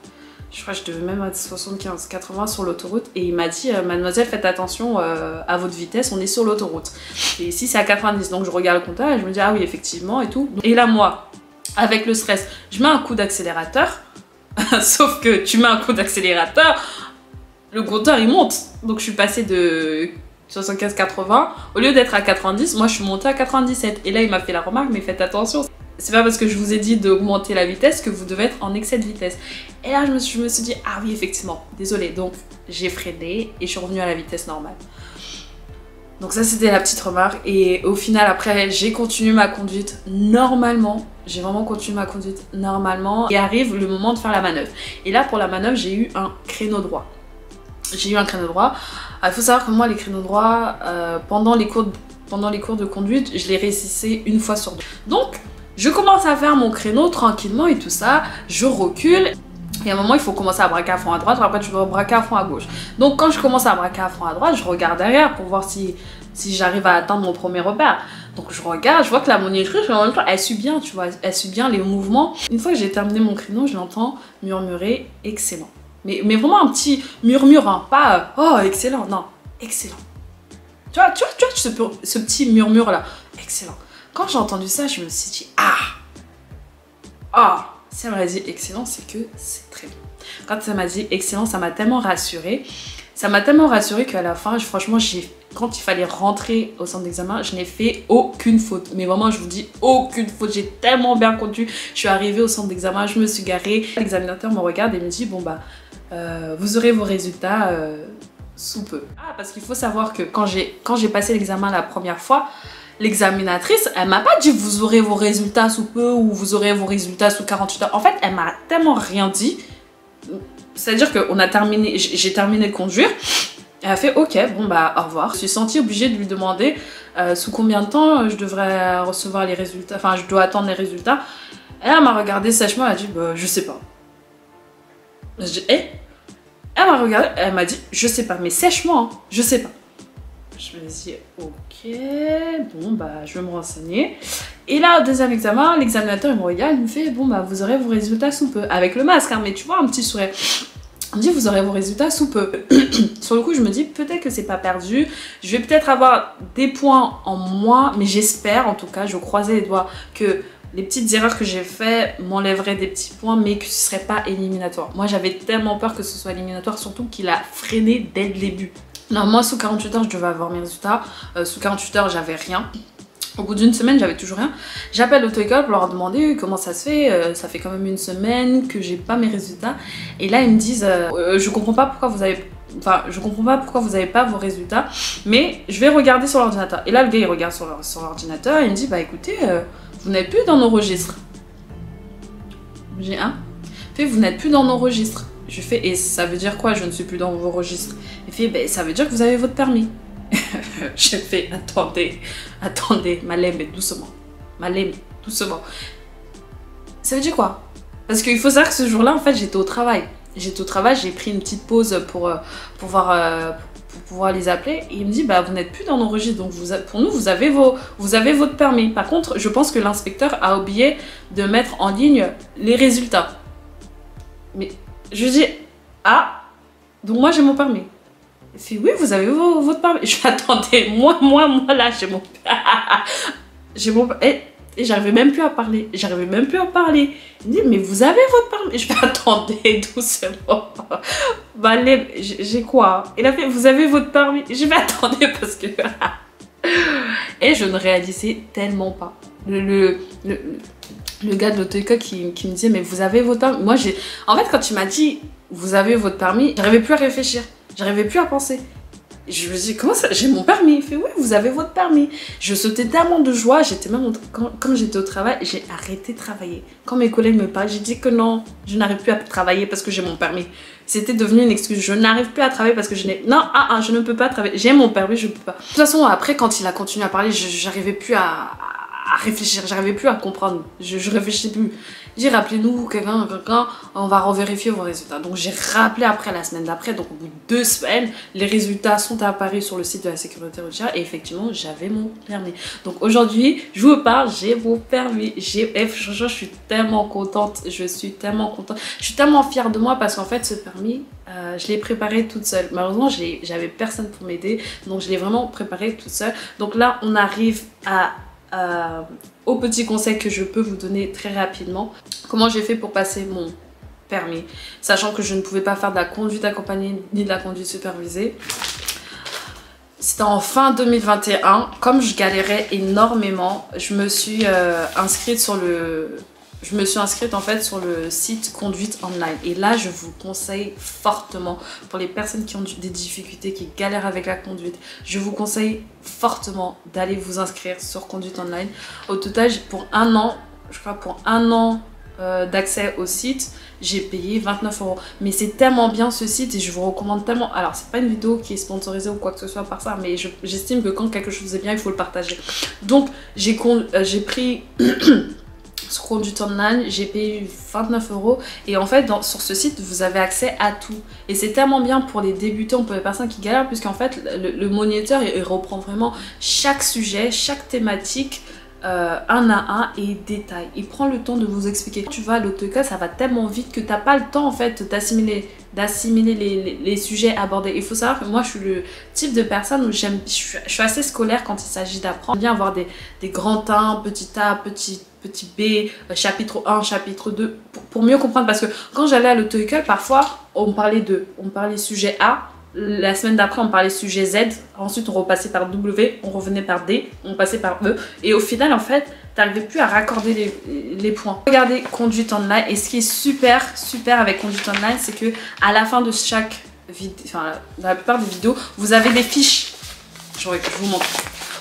Je crois que je devais même être 75, 80 sur l'autoroute. Et il m'a dit, mademoiselle, faites attention à votre vitesse, on est sur l'autoroute. Et ici, c'est à 90. Donc je regarde le compteur et je me dis, ah oui, effectivement, et tout. Et là, moi, avec le stress, je mets un coup d'accélérateur. Sauf que tu mets un coup d'accélérateur, le compteur il monte. Donc je suis passée de 75-80. Au lieu d'être à 90, moi je suis montée à 97. Et là il m'a fait la remarque, mais faites attention. C'est pas parce que je vous ai dit d'augmenter la vitesse que vous devez être en excès de vitesse. Et là je me suis dit, ah oui effectivement, désolée. Donc j'ai freiné et je suis revenue à la vitesse normale. Donc ça c'était la petite remarque. Et au final après j'ai continué ma conduite normalement. J'ai vraiment continué ma conduite normalement. Et arrive le moment de faire la manœuvre. Et là pour la manœuvre j'ai eu un créneau droit. J'ai eu un créneau droit. Il faut savoir que moi, les créneaux droits, pendant les cours de conduite, je les réussissais une fois sur deux. Donc, je commence à faire mon créneau tranquillement et tout ça. Je recule. Et à un moment, il faut commencer à braquer à fond à droite. Après, tu dois braquer à fond à gauche. Donc, quand je commence à braquer à fond à droite, je regarde derrière pour voir si j'arrive à atteindre mon premier repère. Donc, je regarde, je vois que la monitrice, en même temps, elle suit bien, tu vois. Elle suit bien les mouvements. Une fois que j'ai terminé mon créneau, je l'entends murmurer « excellent ». Mais vraiment un petit murmure, hein, pas oh excellent, non, excellent. Tu vois ce petit murmure là, excellent. Quand j'ai entendu ça, je me suis dit si elle m'a dit excellent, c'est que c'est très bien. Quand ça m'a dit excellent, ça m'a tellement rassurée. Ça m'a tellement rassurée qu'à la fin, franchement, quand il fallait rentrer au centre d'examen, je n'ai fait aucune faute. Mais vraiment, je vous dis, aucune faute. J'ai tellement bien conduit. Je suis arrivée au centre d'examen, je me suis garée. L'examinateur me regarde et me dit, bon bah, vous aurez vos résultats sous peu. Ah, parce qu'il faut savoir que quand j'ai passé l'examen la première fois, l'examinatrice, elle m'a pas dit vous aurez vos résultats sous peu ou vous aurez vos résultats sous 48 heures. En fait, elle m'a tellement rien dit. C'est-à-dire que j'ai terminé de conduire. Elle a fait ok, bon bah au revoir. Je suis sentie obligée de lui demander sous combien de temps je devrais recevoir les résultats, enfin je dois attendre les résultats. Elle m'a regardé sèchement, elle a dit bah je sais pas. Je dis, hé. Elle m'a regardé, elle m'a dit, je sais pas, mais sèche-moi, hein, je sais pas. Je me dis, ok, bon, bah, je vais me renseigner. Et là, au deuxième examen, l'examinateur, il me regarde, il me fait, bon, bah, vous aurez vos résultats sous peu. Avec le masque, hein, mais tu vois, un petit sourire. Il me dit, vous aurez vos résultats sous peu. Sur le coup, je me dis, peut-être que c'est pas perdu. Je vais peut-être avoir des points en moins, mais j'espère, en tout cas, je croisais les doigts, que les petites erreurs que j'ai faites m'enlèveraient des petits points, mais que ce serait pas éliminatoire. Moi, j'avais tellement peur que ce soit éliminatoire, surtout qu'il a freiné dès le début. Non, moi, sous 48 heures, je devais avoir mes résultats. Sous 48 heures, j'avais rien. Au bout d'une semaine, j'avais toujours rien. J'appelle l'auto-école pour leur demander comment ça se fait. Ça fait quand même une semaine que j'ai pas mes résultats. Et là, ils me disent, je comprends pas pourquoi vous avez... Enfin, je comprends pas pourquoi vous n'avez pas vos résultats, mais je vais regarder sur l'ordinateur. Et là, le gars, il regarde sur l'ordinateur et il me dit, bah écoutez, vous n'êtes plus dans nos registres. J'ai un. Fait, vous n'êtes plus dans nos registres. Je fais, et ça veut dire quoi, je ne suis plus dans vos registres? Il fait, ben, ça veut dire que vous avez votre permis. J'ai fait, attendez, Malem, doucement. Malem, doucement. Ça veut dire quoi? Parce qu'il faut savoir que ce jour-là, en fait, j'étais au travail. J'ai pris une petite pause pour pouvoir les appeler. Et il me dit, bah, vous n'êtes plus dans nos registres, donc pour nous, vous avez votre permis. Par contre, je pense que l'inspecteur a oublié de mettre en ligne les résultats. Mais je dis, ah, donc moi, j'ai mon permis. Il fait, oui, vous avez votre permis. Je fais, attendez, moi, là, j'ai mon... j'ai mon... Et j'arrivais même plus à parler. Il me dit, mais vous avez votre permis. Je fais, attendez, doucement. Bah, j'ai quoi? Il a fait, vous avez votre permis. Je vais attendez parce que... Et je ne réalisais tellement pas. Le gars de l'auto-école qui me disait, mais vous avez votre permis. Moi, en fait, quand il m'a dit, vous avez votre permis, j'arrivais plus à réfléchir. J'arrivais plus à penser. Je me dis, comment ça? J'ai mon permis. Il fait, oui, vous avez votre permis. Je sautais tellement de joie. J'étais même, quand j'étais au travail, j'ai arrêté de travailler. Quand mes collègues me parlent, j'ai dit que non, je n'arrive plus à travailler parce que j'ai mon permis. C'était devenu une excuse. Je n'arrive plus à travailler parce que je n'ai... Non, je ne peux pas travailler. J'ai mon permis, je ne peux pas. De toute façon, après, quand il a continué à parler, j'arrivais plus à réfléchir. J'arrivais plus à comprendre. Je réfléchissais plus. J'ai rappelez-nous, quelqu'un, on va revérifier vos résultats. Donc j'ai rappelé après la semaine d'après, donc au bout de 2 semaines, les résultats sont apparus sur le site de la sécurité routière et effectivement j'avais mon permis. Donc aujourd'hui, je vous parle, j'ai mon permis. Je suis tellement contente, je suis tellement fière de moi parce qu'en fait ce permis, je l'ai préparé toute seule. Malheureusement, j'avais personne pour m'aider, donc je l'ai vraiment préparé toute seule. Donc là, on arrive au petit conseil que je peux vous donner très rapidement. Comment j'ai fait pour passer mon permis, sachant que je ne pouvais pas faire de la conduite accompagnée ni de la conduite supervisée. C'était en fin 2021. Comme je galérais énormément, je me suis inscrite en fait sur le site Conduite Online. Et là, je vous conseille fortement, pour les personnes qui ont des difficultés, qui galèrent avec la conduite, je vous conseille fortement d'aller vous inscrire sur Conduite Online. Au total, pour un an, je crois pour un an d'accès au site, j'ai payé 29 €. Mais c'est tellement bien ce site et je vous recommande tellement. Alors, c'est pas une vidéo qui est sponsorisée ou quoi que ce soit par ça, mais j'estime que quand quelque chose est bien, il faut le partager. Donc, j'ai pris... sur Conduite Online, j'ai payé 29 € et en fait sur ce site vous avez accès à tout et c'est tellement bien pour les débutants, pour les personnes qui galèrent, puisqu'en fait le moniteur il reprend vraiment chaque sujet, chaque thématique un à un et détail. Il prend le temps de vous expliquer. Tu vas à l'auto-école, ça va tellement vite que t'as pas le temps en fait d'assimiler les sujets abordés. Il faut savoir que moi je suis le type de personne où je suis assez scolaire quand il s'agit d'apprendre. J'aime bien avoir des grands A, petit A, petit B, chapitre 1, chapitre 2 pour mieux comprendre, parce que quand j'allais à l'auto-école parfois on parlait sujet A. La semaine d'après, on parlait sujet Z. Ensuite, on repassait par W. On revenait par D. On passait par E. Et au final, en fait, t'arrivais plus à raccorder les points. Regardez Conduite Online. Et ce qui est super avec Conduite Online, c'est que à la fin de chaque vidéo, enfin, dans la plupart des vidéos, vous avez des fiches. Je vous montre.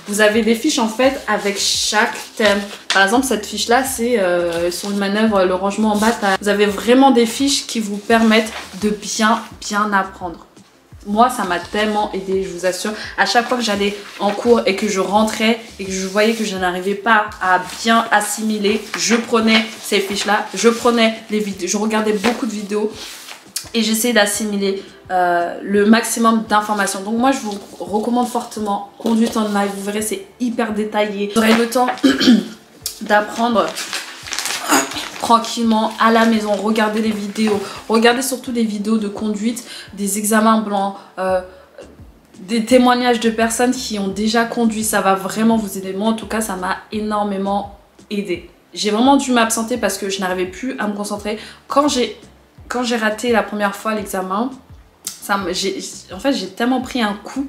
Vous avez des fiches en fait avec chaque thème. Par exemple, cette fiche-là, c'est sur une manœuvre, le rangement en bataille. Vous avez vraiment des fiches qui vous permettent de bien apprendre. Moi, ça m'a tellement aidé, je vous assure. À chaque fois que j'allais en cours et que je rentrais et que je voyais que je n'arrivais pas à bien assimiler, je prenais ces fiches-là, je prenais les vidéos, je regardais beaucoup de vidéos et j'essaie d'assimiler le maximum d'informations. Donc moi je vous recommande fortement conduite en live, vous verrez c'est hyper détaillé. Vous aurez le temps d'apprendre tranquillement à la maison, regardez les vidéos, regardez surtout des vidéos de conduite, des examens blancs, des témoignages de personnes qui ont déjà conduit, ça va vraiment vous aider. Moi en tout cas ça m'a énormément aidé. J'ai vraiment dû m'absenter parce que je n'arrivais plus à me concentrer. Quand j'ai raté la première fois l'examen, en fait j'ai tellement pris un coup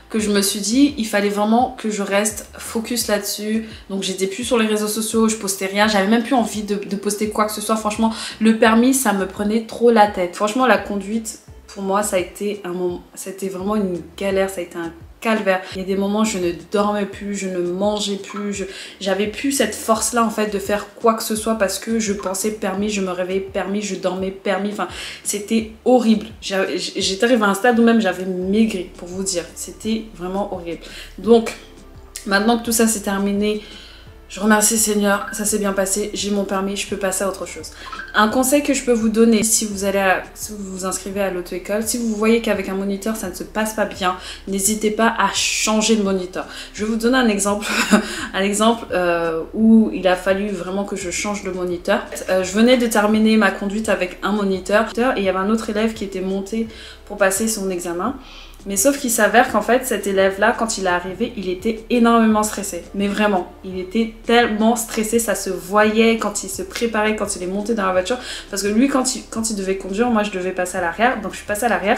que je me suis dit il fallait vraiment que je reste focus là-dessus. Donc j'étais plus sur les réseaux sociaux, je postais rien, j'avais même plus envie de poster quoi que ce soit. Franchement le permis ça me prenait trop la tête. Franchement la conduite pour moi ça a été un moment, c'était vraiment une galère, ça a été un calvaire. Il y a des moments je ne dormais plus, je ne mangeais plus, j'avais plus cette force là en fait de faire quoi que ce soit parce que je pensais permis, je me réveillais permis, je dormais permis, enfin c'était horrible. J'étais arrivée à un stade où même j'avais maigri pour vous dire, c'était vraiment horrible. Donc maintenant que tout ça c'est terminé, je remercie le Seigneur, ça s'est bien passé, j'ai mon permis, je peux passer à autre chose. Un conseil que je peux vous donner si vous vous inscrivez à l'auto-école, si vous voyez qu'avec un moniteur ça ne se passe pas bien, n'hésitez pas à changer de moniteur. Je vais vous donner un exemple, où il a fallu vraiment que je change de moniteur. Je venais de terminer ma conduite avec un moniteur et il y avait un autre élève qui était monté pour passer son examen. Mais sauf qu'il s'avère qu'en fait cet élève là quand il est arrivé il était énormément stressé. Mais vraiment il était tellement stressé, ça se voyait quand il se préparait, quand il est monté dans la voiture. Parce que lui quand il devait conduire, moi je devais passer à l'arrière. Donc je suis passée à l'arrière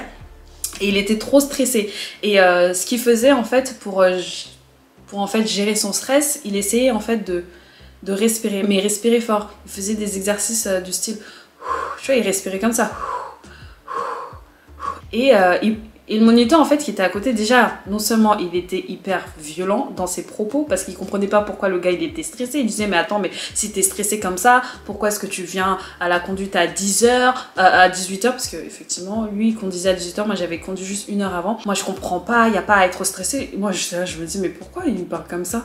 et il était trop stressé. Et ce qu'il faisait en fait pour en fait gérer son stress, il essayait en fait de respirer. Mais respirer fort. Il faisait des exercices du style, tu vois, il respirait comme ça. Et le moniteur en fait qui était à côté, déjà non seulement il était hyper violent dans ses propos parce qu'il comprenait pas pourquoi le gars il était stressé. Il disait mais attends, mais si t'es stressé comme ça, pourquoi est-ce que tu viens à la conduite à 10h, à 18h, parce que effectivement lui il conduisait à 18h, moi j'avais conduit juste 1 heure avant. Moi je comprends pas, il n'y a pas à être stressé. Moi je me dis mais pourquoi il lui parle comme ça?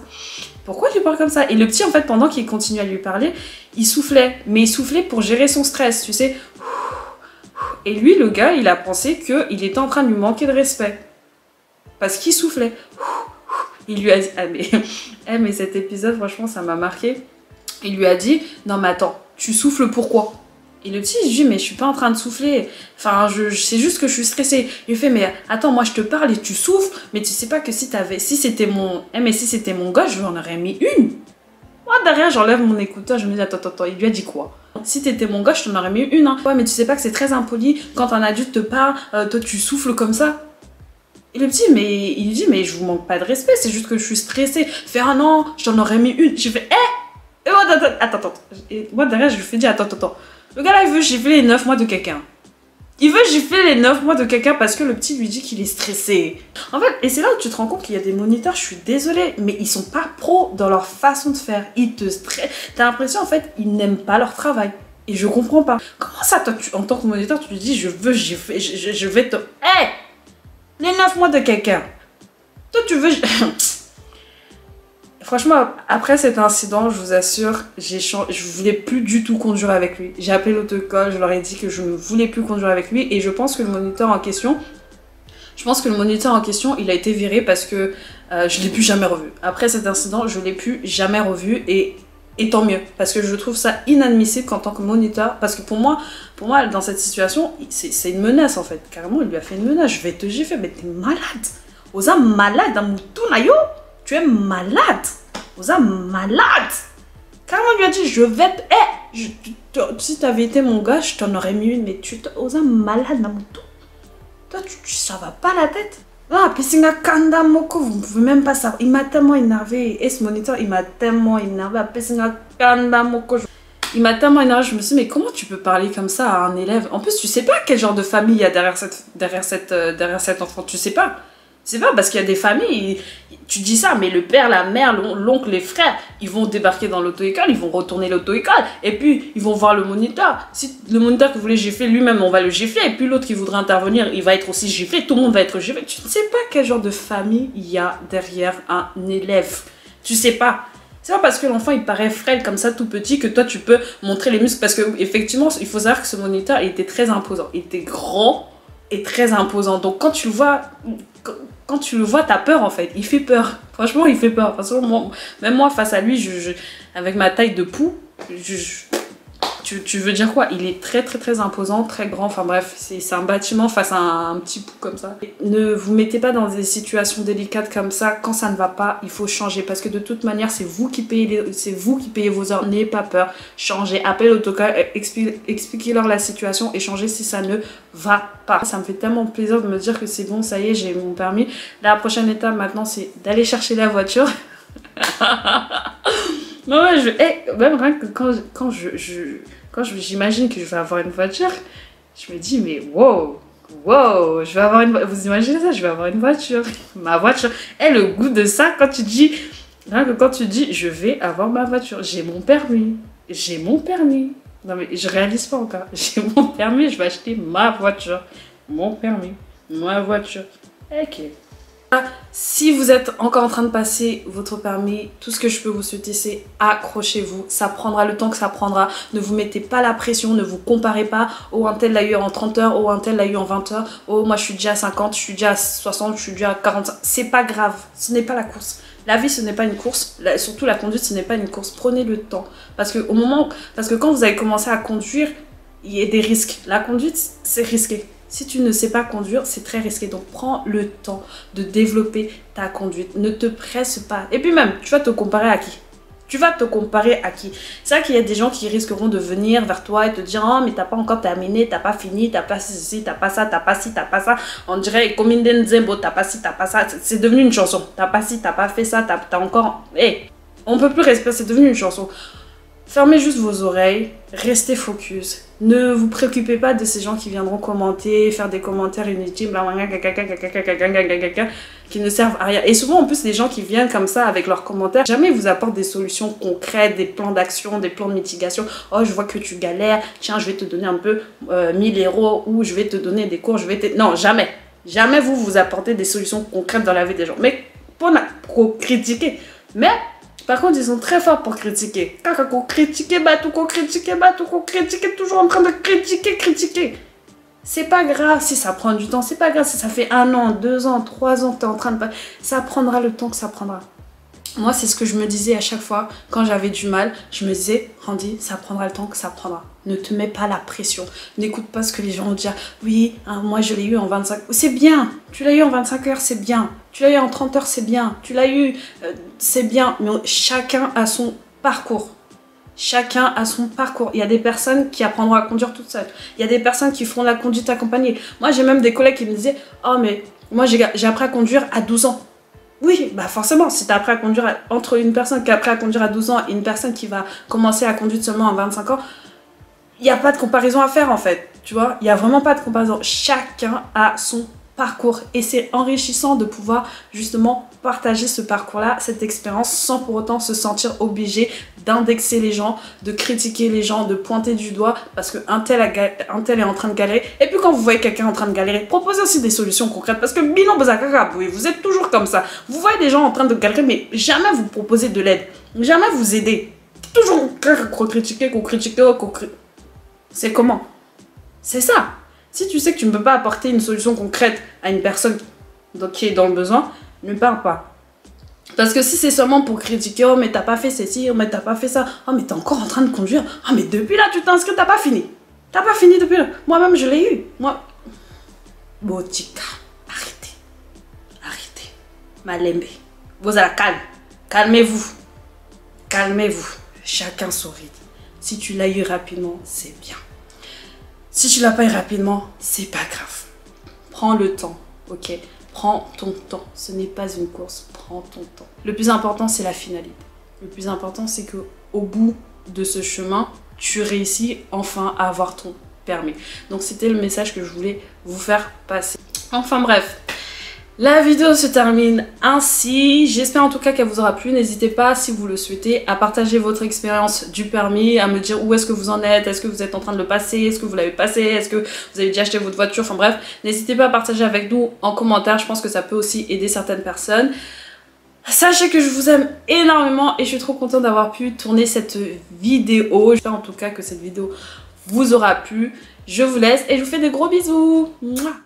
Pourquoi il lui parle comme ça? Et le petit en fait pendant qu'il continuait à lui parler, il soufflait, mais il soufflait pour gérer son stress, tu sais. Et lui, le gars, il a pensé qu'il était en train de lui manquer de respect. Parce qu'il soufflait. Il lui a dit... Ah mais cet épisode, franchement, ça m'a marqué. Il lui a dit, non mais attends, tu souffles pourquoi? Et le petit, il dit, mais je suis pas en train de souffler. Enfin, c'est juste que je suis stressée. Il lui fait, mais attends, moi je te parle et tu souffles. Mais tu sais pas que si c'était mon... mais si c'était mon gars, je lui en aurais mis une. Moi, derrière, j'enlève mon écouteur, je me dis, attends, il lui a dit quoi? Si t'étais mon gars, je t'en aurais mis une. Hein. Ouais, mais tu sais pas que c'est très impoli quand un adulte te parle, toi tu souffles comme ça. Et le petit, il dit, mais je vous manque pas de respect, c'est juste que je suis stressée. Fait, ah non, je t'en aurais mis une. J'ai fait, et moi, attends. Et moi, derrière, je lui fais dire, attends. Le gars là, il veut gifler les 9 mois de quelqu'un. Il veut gifler les 9 mois de quelqu'un parce que le petit lui dit qu'il est stressé. En fait, et c'est là où tu te rends compte qu'il y a des moniteurs, je suis désolée, mais ils sont pas pros dans leur façon de faire. Ils te stressent. T'as l'impression, en fait, ils n'aiment pas leur travail. Et je comprends pas. Comment ça, toi, en tant que moniteur, tu lui dis, je vais te... les 9 mois de quelqu'un. Toi, tu veux... Franchement, après cet incident, je vous assure, je voulais plus du tout conduire avec lui. J'ai appelé l'auto-école, je leur ai dit que je ne voulais plus conduire avec lui. Et je pense que le moniteur en question, il a été viré parce que je ne l'ai plus jamais revu. Après cet incident, je ne l'ai plus jamais revu et tant mieux. Parce que je trouve ça inadmissible qu'en tant que moniteur, parce que pour moi, dans cette situation, c'est une menace en fait. Carrément, il lui a fait une menace. Je vais te gifler, mais t'es malade. Osa malade, Amoutunayo. Tu es malade. Osa malade. Carrément, il lui a dit, je vais te... si t'avais été mon gars, je t'en aurais mis une, mais tu Osa malade, Namoutou. Toi, ça va pas la tête. Ah, Pessinga Kanda Moko, vous ne pouvez même pas savoir. Il m'a tellement énervé. Et ce moniteur, il m'a tellement énervé. Pessinga Kanda Moko. Il m'a tellement énervé. Je me suis dit, mais comment tu peux parler comme ça à un élève? En plus, tu sais pas quel genre de famille il y a derrière cet enfant. Tu sais pas. C'est pas parce qu'il y a des familles, tu dis ça, mais le père, la mère, l'oncle, les frères, ils vont débarquer dans l'auto-école, ils vont retourner l'auto-école, et puis ils vont voir le moniteur. Si le moniteur qui voulait gifler lui-même, on va le gifler, et puis l'autre qui voudrait intervenir, il va être aussi giflé, tout le monde va être giflé. Tu ne sais pas quel genre de famille il y a derrière un élève. Tu sais pas. C'est pas parce que l'enfant il paraît frêle comme ça tout petit que toi tu peux montrer les muscles, parce que effectivement il faut savoir que ce moniteur il était très imposant, il était grand et très imposant, donc quand tu le vois t'as peur en fait, il fait peur, franchement il fait peur, parce que même moi face à lui avec ma taille de poux, tu veux dire quoi? Il est très imposant, très grand, enfin bref, c'est un bâtiment face à un petit pou comme ça. Ne vous mettez pas dans des situations délicates comme ça, quand ça ne va pas, il faut changer, parce que de toute manière, c'est vous qui payez vos heures, n'ayez pas peur, changez, appelez l'autocar, expliquez-leur la situation et changez si ça ne va pas. Ça me fait tellement plaisir de me dire que c'est bon, ça y est, j'ai mon permis. La prochaine étape maintenant, c'est d'aller chercher la voiture. Non, ouais, même rien que quand j'imagine que je vais avoir une voiture, je me dis, mais wow, je vais avoir une voiture. Vous imaginez ça, je vais avoir une voiture. Ma voiture. Et le goût de ça, quand tu dis, je vais avoir ma voiture, j'ai mon permis. Non, mais je réalise pas encore. J'ai mon permis, je vais acheter ma voiture. Mon permis, ma voiture. Ok. Si vous êtes encore en train de passer votre permis, tout ce que je peux vous souhaiter, c'est accrochez-vous. Ça prendra le temps que ça prendra. Ne vous mettez pas la pression, ne vous comparez pas. Oh, un tel l'a eu en 30 heures, oh, un tel l'a eu en 20 heures. Oh, moi je suis déjà à 50, je suis déjà à 60, je suis déjà à 45. C'est pas grave, ce n'est pas la course. La vie, ce n'est pas une course. Surtout la conduite, ce n'est pas une course. Prenez le temps. Parce que quand vous avez commencé à conduire, il y a des risques. La conduite, c'est risqué. Si tu ne sais pas conduire, c'est très risqué. Donc, prends le temps de développer ta conduite. Ne te presse pas. Et puis même, tu vas te comparer à qui? C'est vrai qu'il y a des gens qui risqueront de venir vers toi et te dire « Oh, mais t'as pas encore terminé, t'as pas fini, t'as pas ceci, t'as pas ça, t'as pas ci, t'as pas ça. » On dirait « Cominden Zembo, t'as pas ci, t'as pas ça. » C'est devenu une chanson. T'as pas ci, t'as pas fait ça, t'as encore... Hey, on peut plus respirer, c'est devenu une chanson. Fermez juste vos oreilles, restez focus. Ne vous préoccupez pas de ces gens qui viendront commenter, faire des commentaires inutiles, qui ne servent à rien. Et souvent, en plus, les gens qui viennent comme ça avec leurs commentaires, jamais ils vous apportent des solutions concrètes, des plans d'action, des plans de mitigation. Oh, je vois que tu galères, tiens, je vais te donner un peu 1000 € ou je vais te donner des cours, Non, jamais. Jamais vous apportez des solutions concrètes dans la vie des gens. Mais pour critiquer. Mais... par contre, ils sont très forts pour critiquer. Critiquer, toujours en train de critiquer. C'est pas grave si ça prend du temps, c'est pas grave si ça fait 1 an, 2 ans, 3 ans que tu es en train de... Ça prendra le temps que ça prendra. Moi, c'est ce que je me disais à chaque fois quand j'avais du mal. Je me disais, Randy, ça prendra le temps que ça prendra. Ne te mets pas la pression. N'écoute pas ce que les gens vont dire. Oui, hein, moi je l'ai eu en 25... C'est bien. Tu l'as eu en 25 heures, c'est bien. Tu l'as eu en 30 heures, c'est bien. Tu l'as eu, c'est bien. Mais chacun a son parcours. Chacun a son parcours. Il y a des personnes qui apprendront à conduire toutes seules. Il y a des personnes qui feront la conduite accompagnée. Moi, j'ai même des collègues qui me disaient, oh mais moi j'ai appris à conduire à 12 ans. Oui, bah forcément, si tu as appris à conduire entre une personne qui a appris à conduire à 12 ans et une personne qui va commencer à conduire seulement à 25 ans, il n'y a pas de comparaison à faire en fait, tu vois, il n'y a vraiment pas de comparaison. Chacun a son parcours et c'est enrichissant de pouvoir justement partager ce parcours-là, cette expérience, sans pour autant se sentir obligé d'indexer les gens, de critiquer les gens, de pointer du doigt parce qu'un tel est en train de galérer. Et puis quand vous voyez quelqu'un en train de galérer, proposez aussi des solutions concrètes parce que bilan vous êtes toujours comme ça. Vous voyez des gens en train de galérer mais jamais vous proposez de l'aide, jamais vous aidez. Toujours critiquer. C'est comment? C'est ça. Si tu sais que tu ne peux pas apporter une solution concrète à une personne qui est dans le besoin, ne parle pas. Parce que si c'est seulement pour critiquer, oh mais t'as pas fait ceci, oh mais t'as pas fait ça, oh mais t'es encore en train de conduire, oh mais depuis là tu t'inscris, t'as pas fini. T'as pas fini depuis là. Moi-même je l'ai eu. Botika, arrêtez. Malembe. Vous allez calmez-vous. Chacun sourit. Si tu l'as eu rapidement, c'est bien. Si tu l'as pas eu rapidement, c'est pas grave. Prends le temps, ok? Prends ton temps. Ce n'est pas une course, prends ton temps. Le plus important, c'est la finalité. Le plus important, c'est qu'au bout de ce chemin, tu réussis enfin à avoir ton permis. Donc, c'était le message que je voulais vous faire passer. Enfin bref. La vidéo se termine ainsi. J'espère en tout cas qu'elle vous aura plu. N'hésitez pas, si vous le souhaitez, à partager votre expérience du permis, à me dire où est-ce que vous en êtes, est-ce que vous êtes en train de le passer, est-ce que vous l'avez passé, est-ce que vous avez déjà acheté votre voiture, enfin bref. N'hésitez pas à partager avec nous en commentaire, je pense que ça peut aussi aider certaines personnes. Sachez que je vous aime énormément et je suis trop contente d'avoir pu tourner cette vidéo. J'espère en tout cas que cette vidéo vous aura plu. Je vous laisse et je vous fais de gros bisous. Mouah.